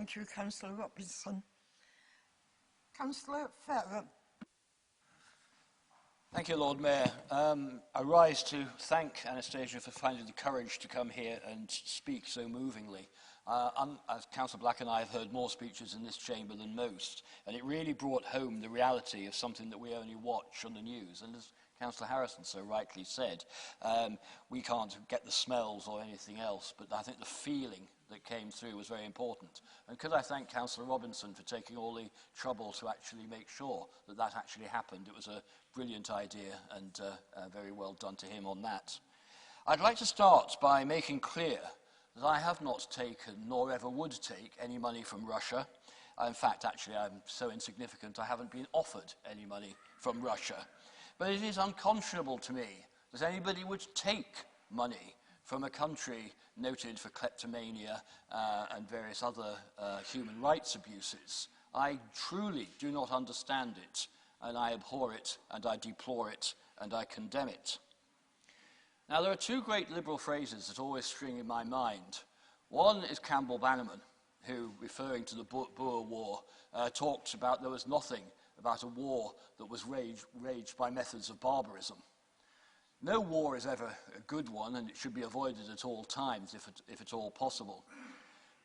Thank you, Councillor Robinson. Councillor Farrer. Thank you, Lord Mayor. I rise to thank Anastasia for finding the courage to come here and speak so movingly. As Councillor Black and I have heard more speeches in this chamber than most, and it really brought home the reality of something that we only watch on the news. And as Councillor Harrison so rightly said, we can't get the smells or anything else, but I think the feeling that came through was very important. And could I thank Councillor Robinson for taking all the trouble to actually make sure that that actually happened. It was a brilliant idea, and very well done to him on that. I'd like to start by making clear that I have not taken, nor ever would take, any money from Russia. In fact, actually, I'm so insignificant I haven't been offered any money from Russia. But it is unconscionable to me that anybody would take money from a country noted for kleptomania and various other human rights abuses. I truly do not understand it, and I abhor it, and I deplore it, and I condemn it. Now, there are two great liberal phrases that always string in my mind. One is Campbell Bannerman, who, referring to the Boer War, talked about there was nothing about a war that was waged by methods of barbarism. No war is ever a good one, and it should be avoided at all times, if at all possible.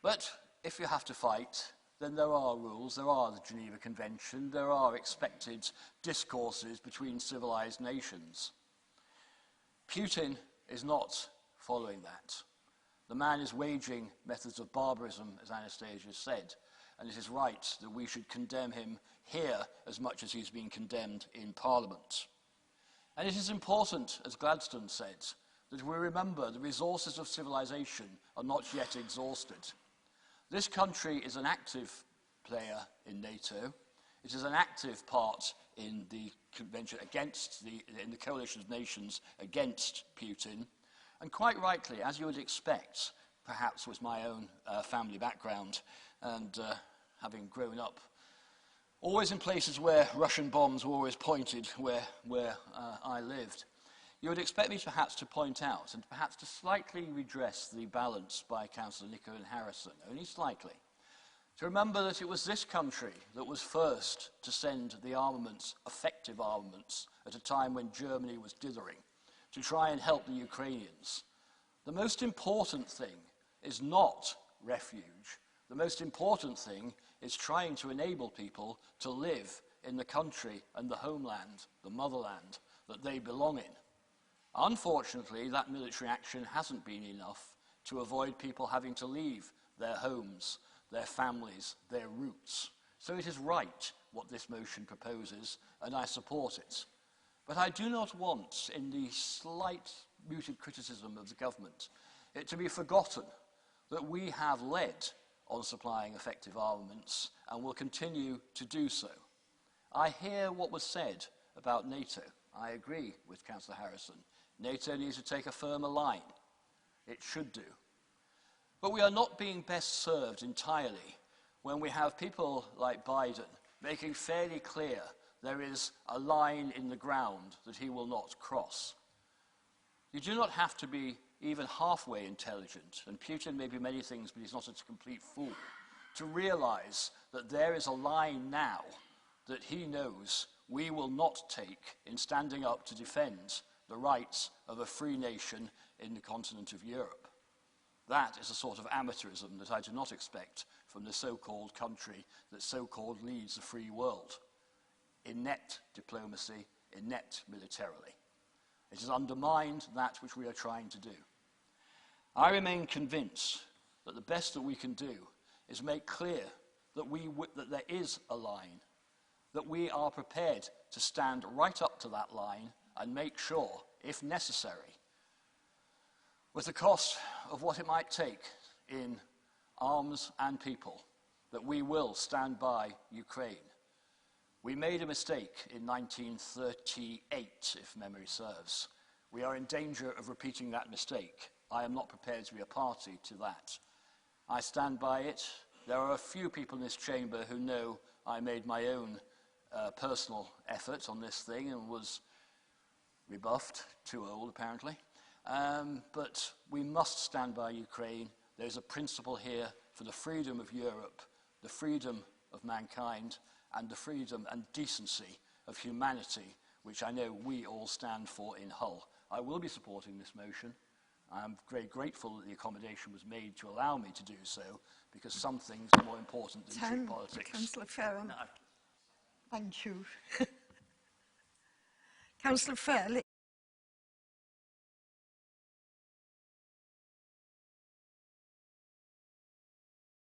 But if you have to fight, then there are rules, there are the Geneva Convention, there are expected discourses between civilized nations. Putin is not following that. The man is waging methods of barbarism, as Anastasia said, and it is right that we should condemn him here as much as he's been condemned in Parliament. And it is important, as Gladstone said, that we remember the resources of civilization are not yet exhausted. This country is an active player in NATO. It is an active part in the convention in the coalition of nations against Putin. And quite rightly, as you would expect, perhaps with my own family background and having grown up always in places where Russian bombs were always pointed where I lived, you would expect me perhaps to point out and perhaps to slightly redress the balance by Councillor Nico and Harrison, only slightly, to remember that it was this country that was first to send the armaments, effective armaments, at a time when Germany was dithering, to try and help the Ukrainians. The most important thing is not refuge. The most important thing is trying to enable people to live in the country and the homeland, the motherland, that they belong in. Unfortunately, that military action hasn't been enough to avoid people having to leave their homes, their families, their roots. So it is right what this motion proposes, and I support it. But I do not want, in the slight muted criticism of the government, it to be forgotten that we have led on supplying effective armaments and will continue to do so. I hear what was said about NATO. I agree with Councillor Harrison. NATO needs to take a firmer line. It should do. But we are not being best served entirely when we have people like Biden making fairly clear there is a line in the ground that he will not cross. You do not have to be even halfway intelligent, and Putin may be many things, but he's not a complete fool, to realize that there is a line now that he knows we will not take in standing up to defend the rights of a free nation in the continent of Europe. That is a sort of amateurism that I do not expect from the so-called country that so-called leads the free world. Inept diplomacy, inept militarily. It has undermined that which we are trying to do. I remain convinced that the best that we can do is make clear that there is a line, that we are prepared to stand right up to that line and make sure, if necessary, with the cost of what it might take in arms and people, that we will stand by Ukraine. We made a mistake in 1938, if memory serves. We are in danger of repeating that mistake. I am not prepared to be a party to that. I stand by it. There are a few people in this chamber who know I made my own personal effort on this thing and was rebuffed, too old apparently. But we must stand by Ukraine. There's a principle here for the freedom of Europe, the freedom of mankind, and the freedom and decency of humanity, which I know we all stand for in Hull. I will be supporting this motion. I'm very grateful that the accommodation was made to allow me to do so, because some things are more important than street politics. Councillor Farron. No. Thank you. Councillor Fairley.